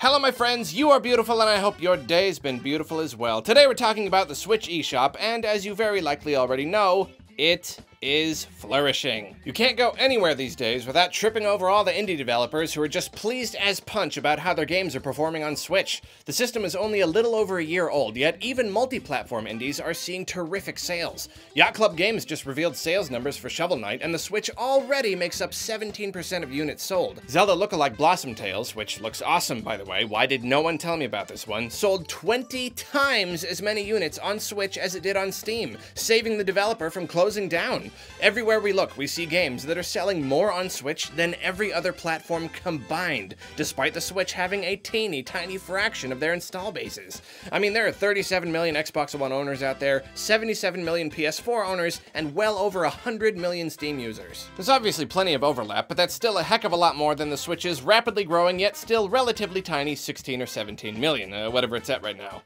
Hello my friends, you are beautiful and I hope your day's been beautiful as well. Today we're talking about the Switch eShop, and as you very likely already know, it is flourishing. You can't go anywhere these days without tripping over all the indie developers who are just pleased as punch about how their games are performing on Switch. The system is only a little over a year old, yet even multi-platform indies are seeing terrific sales. Yacht Club Games just revealed sales numbers for Shovel Knight, and the Switch already makes up 17% of units sold. Zelda lookalike Blossom Tales, which looks awesome by the way, why did no one tell me about this one, sold 20 times as many units on Switch as it did on Steam, saving the developer from closing down. Everywhere we look, we see games that are selling more on Switch than every other platform combined, despite the Switch having a teeny tiny fraction of their install bases. I mean, there are 37 million Xbox One owners out there, 77 million PS4 owners, and well over 100 million Steam users. There's obviously plenty of overlap, but that's still a heck of a lot more than the Switch's rapidly growing yet still relatively tiny 16 or 17 million, whatever it's at right now.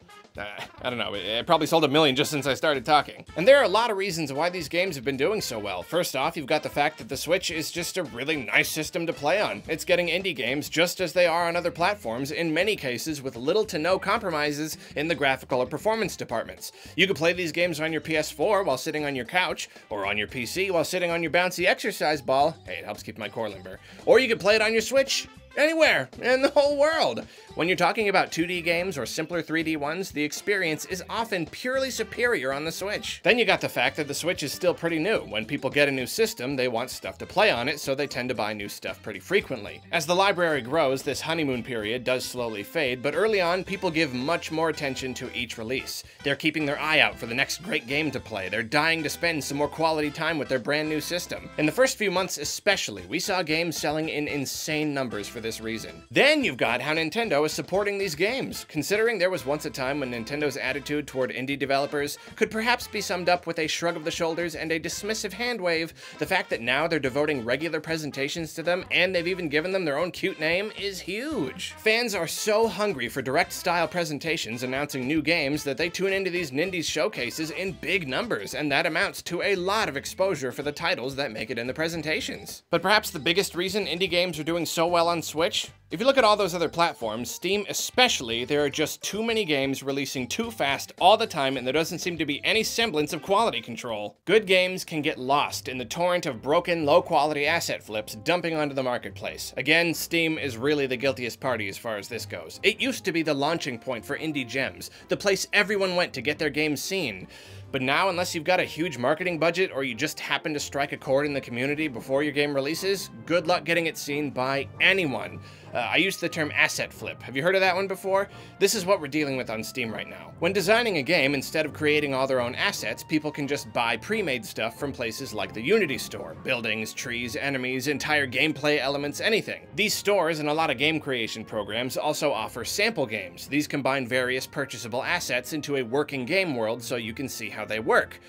I don't know, it probably sold 1 million just since I started talking. And there are a lot of reasons why these games have been doing so well. First off, you've got the fact that the Switch is just a really nice system to play on. It's getting indie games just as they are on other platforms, in many cases with little to no compromises in the graphical or performance departments. You can play these games on your PS4 while sitting on your couch, or on your PC while sitting on your bouncy exercise ball. Hey, it helps keep my core limber. Or you can play it on your Switch anywhere in the whole world. When you're talking about 2D games or simpler 3D ones, the experience is often purely superior on the Switch. Then you got the fact that the Switch is still pretty new. When people get a new system, they want stuff to play on it, so they tend to buy new stuff pretty frequently. As the library grows, this honeymoon period does slowly fade, but early on, people give much more attention to each release. They're keeping their eye out for the next great game to play. They're dying to spend some more quality time with their brand new system. In the first few months especially, we saw games selling in insane numbers for this reason. Then you've got how Nintendo is supporting these games. Considering there was once a time when Nintendo's attitude toward indie developers could perhaps be summed up with a shrug of the shoulders and a dismissive hand wave, the fact that now they're devoting regular presentations to them and they've even given them their own cute name is huge. Fans are so hungry for direct style presentations announcing new games that they tune into these Nindies showcases in big numbers, and that amounts to a lot of exposure for the titles that make it in the presentations. But perhaps the biggest reason indie games are doing so well on Switch? If you look at all those other platforms, Steam especially, there are just too many games releasing too fast all the time, and there doesn't seem to be any semblance of quality control. Good games can get lost in the torrent of broken, low-quality asset flips dumping onto the marketplace. Again, Steam is really the guiltiest party as far as this goes. It used to be the launching point for indie gems, the place everyone went to get their games seen. But now, unless you've got a huge marketing budget or you just happen to strike a chord in the community before your game releases, good luck getting it seen by anyone. I used the term asset flip. Have you heard of that one before? This is what we're dealing with on Steam right now. When designing a game, instead of creating all their own assets, people can just buy pre-made stuff from places like the Unity store. Buildings, trees, enemies, entire gameplay elements, anything. These stores and a lot of game creation programs also offer sample games. These combine various purchasable assets into a working game world so you can see how they work.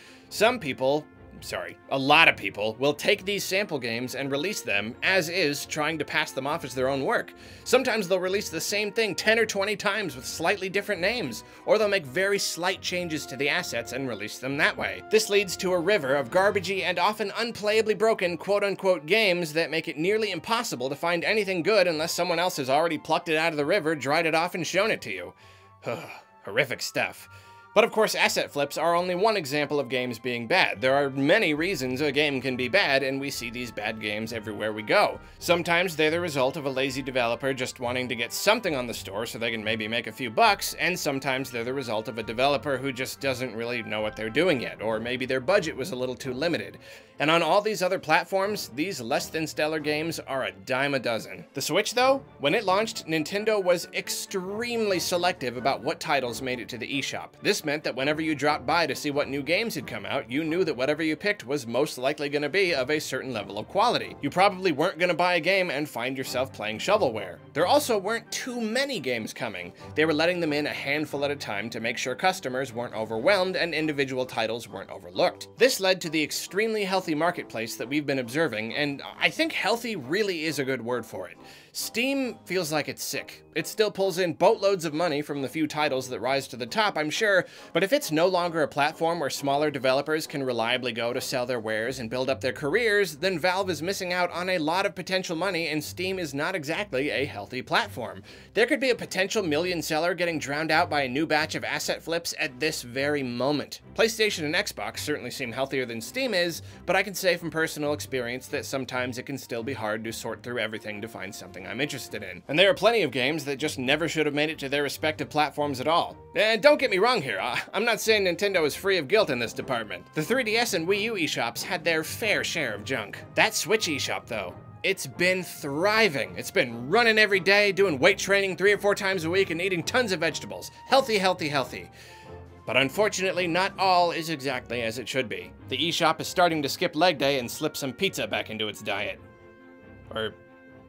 A lot of people will take these sample games and release them as is, trying to pass them off as their own work. Sometimes they'll release the same thing 10 or 20 times with slightly different names, or they'll make very slight changes to the assets and release them that way. This leads to a river of garbagey and often unplayably broken quote-unquote games that make it nearly impossible to find anything good unless someone else has already plucked it out of the river, dried it off, and shown it to you. Horrific stuff. But of course, asset flips are only one example of games being bad. There are many reasons a game can be bad, and we see these bad games everywhere we go. Sometimes they're the result of a lazy developer just wanting to get something on the store so they can maybe make a few bucks, and sometimes they're the result of a developer who just doesn't really know what they're doing yet, or maybe their budget was a little too limited. And on all these other platforms, these less than stellar games are a dime a dozen. The Switch though, when it launched, Nintendo was extremely selective about what titles made it to the eShop. This meant that whenever you dropped by to see what new games had come out, you knew that whatever you picked was most likely going to be of a certain level of quality. You probably weren't going to buy a game and find yourself playing shovelware. There also weren't too many games coming. They were letting them in a handful at a time to make sure customers weren't overwhelmed and individual titles weren't overlooked. This led to the extremely healthy marketplace that we've been observing, and I think healthy really is a good word for it. Steam feels like it's sick. It still pulls in boatloads of money from the few titles that rise to the top, I'm sure, but if it's no longer a platform where smaller developers can reliably go to sell their wares and build up their careers, then Valve is missing out on a lot of potential money, and Steam is not exactly a healthy platform. There could be a potential million seller getting drowned out by a new batch of asset flips at this very moment. PlayStation and Xbox certainly seem healthier than Steam is, but I can say from personal experience that sometimes it can still be hard to sort through everything to find something I'm interested in. And there are plenty of games that just never should have made it to their respective platforms at all. And don't get me wrong here, I'm not saying Nintendo is free of guilt in this department. The 3DS and Wii U eShops had their fair share of junk. That Switch eShop, though, it's been thriving. It's been running every day, doing weight training 3 or 4 times a week, and eating tons of vegetables. Healthy, healthy, healthy. But unfortunately, not all is exactly as it should be. The eShop is starting to skip leg day and slip some pizza back into its diet. Or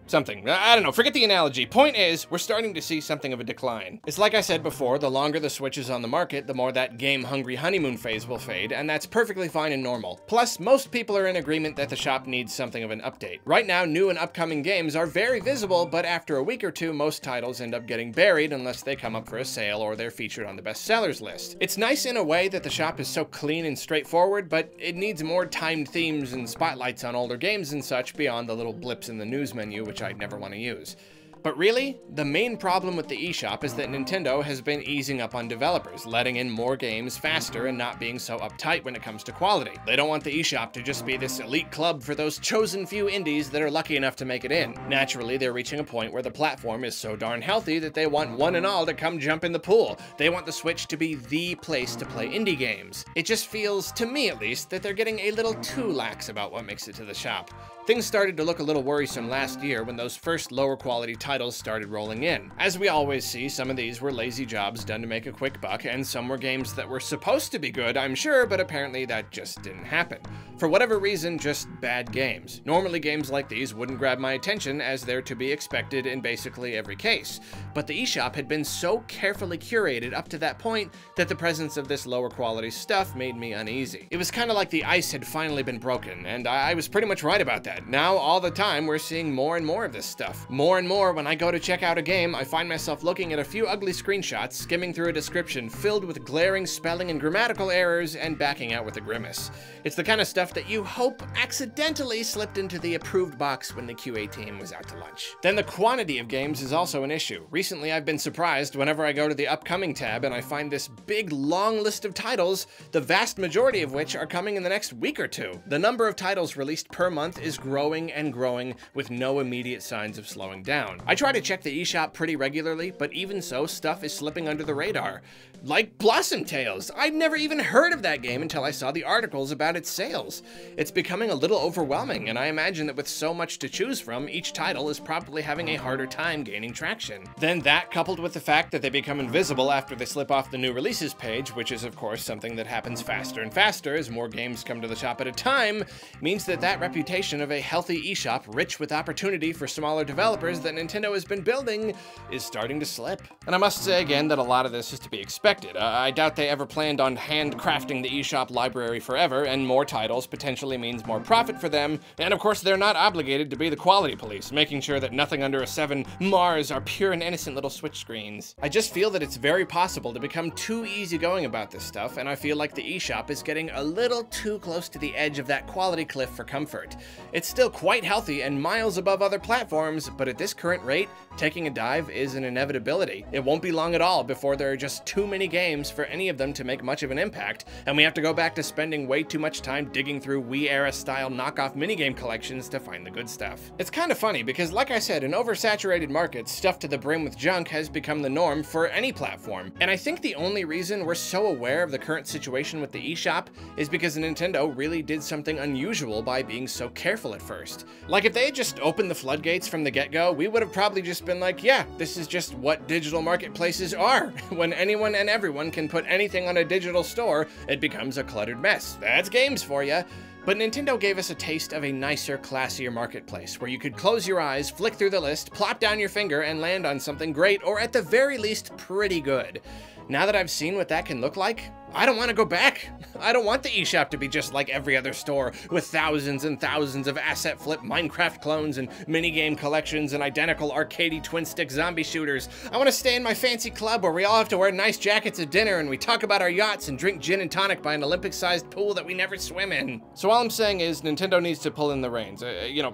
something. I don't know, forget the analogy. Point is, we're starting to see something of a decline. It's like I said before, the longer the Switch is on the market, the more that game-hungry honeymoon phase will fade, and that's perfectly fine and normal. Plus, most people are in agreement that the shop needs something of an update. Right now, new and upcoming games are very visible, but after a week or two, most titles end up getting buried unless they come up for a sale or they're featured on the bestsellers list. It's nice in a way that the shop is so clean and straightforward, but it needs more timed themes and spotlights on older games and such beyond the little blips in the news menu, which I'd never want to use. But really, the main problem with the eShop is that Nintendo has been easing up on developers, letting in more games faster and not being so uptight when it comes to quality. They don't want the eShop to just be this elite club for those chosen few indies that are lucky enough to make it in. Naturally, they're reaching a point where the platform is so darn healthy that they want one and all to come jump in the pool. They want the Switch to be the place to play indie games. It just feels, to me at least, that they're getting a little too lax about what makes it to the shop. Things started to look a little worrisome last year when those first lower quality titles started rolling in. As we always see, some of these were lazy jobs done to make a quick buck, and some were games that were supposed to be good, I'm sure, but apparently that just didn't happen. For whatever reason, just bad games. Normally games like these wouldn't grab my attention, as they're to be expected in basically every case. But the eShop had been so carefully curated up to that point that the presence of this lower quality stuff made me uneasy. It was kind of like the ice had finally been broken, and I was pretty much right about that. Now, all the time, we're seeing more and more of this stuff. More and more, when I go to check out a game, I find myself looking at a few ugly screenshots, skimming through a description filled with glaring spelling and grammatical errors, and backing out with a grimace. It's the kind of stuff that you hope accidentally slipped into the approved box when the QA team was out to lunch. Then the quantity of games is also an issue. Recently, I've been surprised whenever I go to the upcoming tab and I find this big, long list of titles, the vast majority of which are coming in the next week or two. The number of titles released per month is growing and growing with no immediate signs of slowing down. I try to check the eShop pretty regularly, but even so, stuff is slipping under the radar. Like Blossom Tales. I'd never even heard of that game until I saw the articles about its sales. It's becoming a little overwhelming, and I imagine that with so much to choose from, each title is probably having a harder time gaining traction. Then that, coupled with the fact that they become invisible after they slip off the new releases page, which is of course something that happens faster and faster as more games come to the shop at a time, means that that reputation of a healthy eShop rich with opportunity for smaller developers that Nintendo has been building is starting to slip. And I must say again that a lot of this is to be expected. I doubt they ever planned on handcrafting the eShop library forever, and more titles potentially means more profit for them, and of course they're not obligated to be the quality police, making sure that nothing under a 7 Mars are pure and innocent little Switch screens. I just feel that it's very possible to become too easygoing about this stuff, and I feel like the eShop is getting a little too close to the edge of that quality cliff for comfort. It's still quite healthy and miles above other platforms, but at this current rate, taking a dive is an inevitability. It won't be long at all before there are just too many games for any of them to make much of an impact, and we have to go back to spending way too much time digging through Wii-era style knockoff minigame collections to find the good stuff. It's kind of funny because, like I said, in oversaturated markets, stuffed to the brim with junk has become the norm for any platform, and I think the only reason we're so aware of the current situation with the eShop is because Nintendo really did something unusual by being so careful at first. Like, if they had just opened the floodgates from the get-go, we would have probably just been like, yeah, this is just what digital marketplaces are. When anyone and everyone can put anything on a digital store, it becomes a cluttered mess. That's games for you. But Nintendo gave us a taste of a nicer, classier marketplace, where you could close your eyes, flick through the list, plop down your finger, and land on something great, or at the very least, pretty good. Now that I've seen what that can look like, I don't want to go back. I don't want the eShop to be just like every other store with thousands and thousands of asset flip Minecraft clones and minigame collections and identical arcadey twin-stick zombie shooters. I want to stay in my fancy club where we all have to wear nice jackets at dinner and we talk about our yachts and drink gin and tonic by an Olympic-sized pool that we never swim in. So all I'm saying is Nintendo needs to pull in the reins,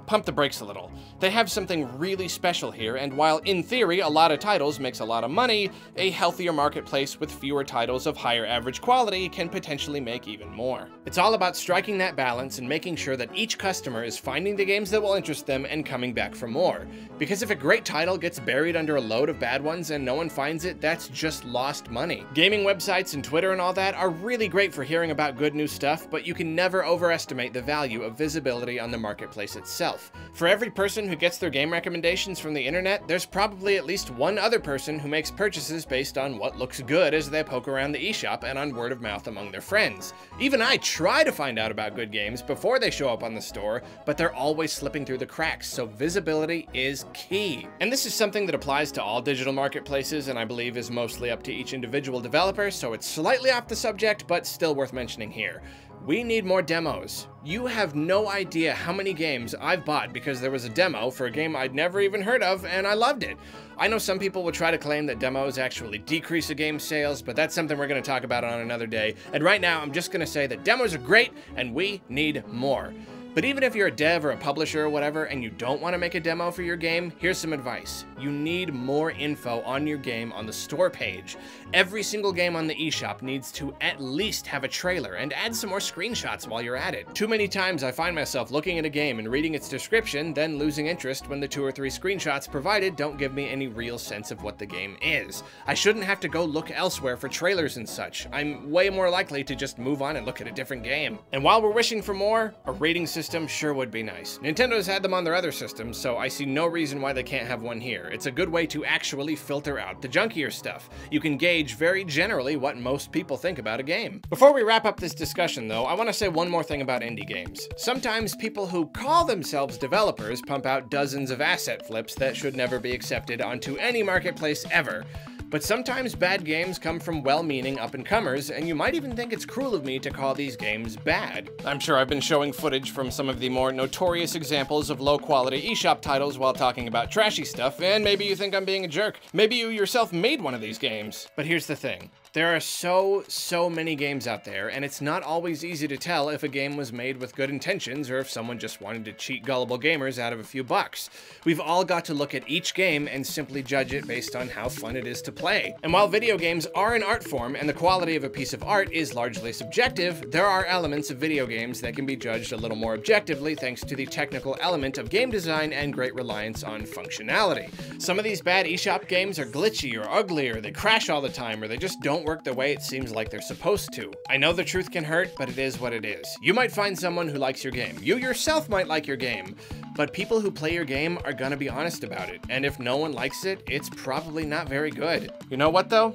pump the brakes a little. They have something really special here, and while in theory a lot of titles makes a lot of money, a healthier marketplace with fewer titles of higher average quality can potentially make even more. It's all about striking that balance and making sure that each customer is finding the games that will interest them and coming back for more. Because if a great title gets buried under a load of bad ones and no one finds it, that's just lost money. Gaming websites and Twitter and all that are really great for hearing about good new stuff, but you can never overestimate the value of visibility on the marketplace itself. For every person who gets their game recommendations from the internet, there's probably at least one other person who makes purchases based on what looks good as they poke around the eShop and on word of mouth among their friends. Even I try to find out about good games before they show up on the store, but they're always slipping through the cracks, so visibility is key. And this is something that applies to all digital marketplaces and I believe is mostly up to each individual developer, so it's slightly off the subject, but still worth mentioning here. We need more demos. You have no idea how many games I've bought because there was a demo for a game I'd never even heard of and I loved it. I know some people will try to claim that demos actually decrease a game's sales, but that's something we're going to talk about on another day. And right now, I'm just going to say that demos are great and we need more. But even if you're a dev or a publisher or whatever and you don't want to make a demo for your game, here's some advice. You need more info on your game on the store page. Every single game on the eShop needs to at least have a trailer and add some more screenshots while you're at it. Too many times I find myself looking at a game and reading its description, then losing interest when the 2 or 3 screenshots provided don't give me any real sense of what the game is. I shouldn't have to go look elsewhere for trailers and such. I'm way more likely to just move on and look at a different game. And while we're wishing for more, a rating system sure would be nice. Nintendo's had them on their other systems, so I see no reason why they can't have one here. It's a good way to actually filter out the junkier stuff. You can gauge very generally what most people think about a game. Before we wrap up this discussion though, I want to say one more thing about indie games. Sometimes people who call themselves developers pump out dozens of asset flips that should never be accepted onto any marketplace ever. But sometimes bad games come from well-meaning up-and-comers, and you might even think it's cruel of me to call these games bad. I'm sure I've been showing footage from some of the more notorious examples of low-quality eShop titles while talking about trashy stuff, and maybe you think I'm being a jerk. Maybe you yourself made one of these games. But here's the thing. There are so many games out there, and it's not always easy to tell if a game was made with good intentions or if someone just wanted to cheat gullible gamers out of a few bucks. We've all got to look at each game and simply judge it based on how fun it is to play. And while video games are an art form and the quality of a piece of art is largely subjective, there are elements of video games that can be judged a little more objectively thanks to the technical element of game design and great reliance on functionality. Some of these bad eShop games are glitchy or ugly, or they crash all the time, or they just don't work the way it seems like they're supposed to. I know the truth can hurt, but it is what it is. You might find someone who likes your game. You yourself might like your game. But people who play your game are gonna be honest about it. And if no one likes it, it's probably not very good. You know what though?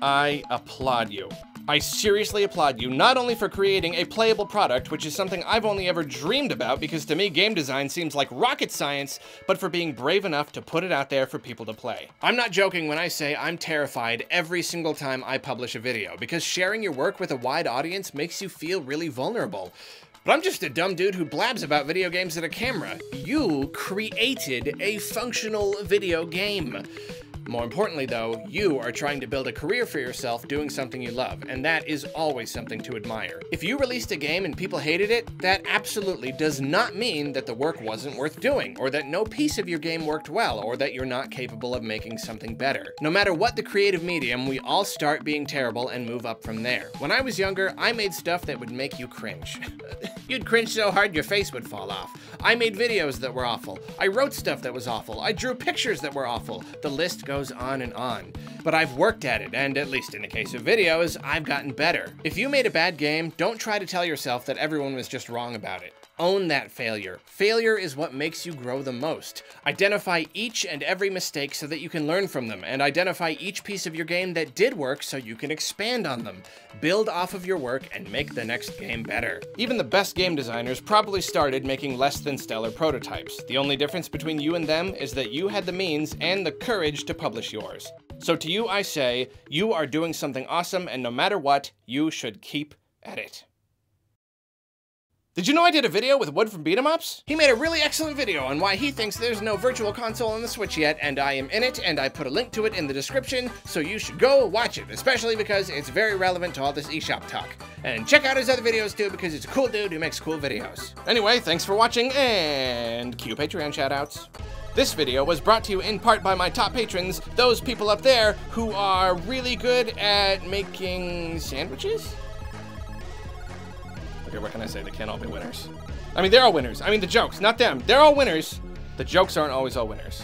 I applaud you. I seriously applaud you, not only for creating a playable product, which is something I've only ever dreamed about because to me game design seems like rocket science, but for being brave enough to put it out there for people to play. I'm not joking when I say I'm terrified every single time I publish a video, because sharing your work with a wide audience makes you feel really vulnerable. But I'm just a dumb dude who blabs about video games at a camera. You created a functional video game. More importantly though, you are trying to build a career for yourself doing something you love, and that is always something to admire. If you released a game and people hated it, that absolutely does not mean that the work wasn't worth doing, or that no piece of your game worked well, or that you're not capable of making something better. No matter what the creative medium, we all start being terrible and move up from there. When I was younger, I made stuff that would make you cringe. You'd cringe so hard your face would fall off. I made videos that were awful. I wrote stuff that was awful. I drew pictures that were awful. The list goes on and on. But I've worked at it, and at least in the case of videos, I've gotten better. If you made a bad game, don't try to tell yourself that everyone was just wrong about it. Own that failure. Failure is what makes you grow the most. Identify each and every mistake so that you can learn from them, and identify each piece of your game that did work so you can expand on them. Build off of your work and make the next game better. Even the best game designers probably started making less than stellar prototypes. The only difference between you and them is that you had the means and the courage to publish yours. So to you I say, you are doing something awesome, and no matter what, you should keep at it. Did you know I did a video with Wood from Beatemups? He made a really excellent video on why he thinks there's no virtual console on the Switch yet, and I am in it, and I put a link to it in the description, so you should go watch it, especially because it's very relevant to all this eShop talk. And check out his other videos too, because he's a cool dude who makes cool videos. Anyway, thanks for watching, and cue Patreon shoutouts. This video was brought to you in part by my top patrons, those people up there who are really good at making sandwiches? Okay, what can I say? They can't all be winners. I mean, they're all winners. I mean, the jokes, not them. They're all winners. The jokes aren't always all winners.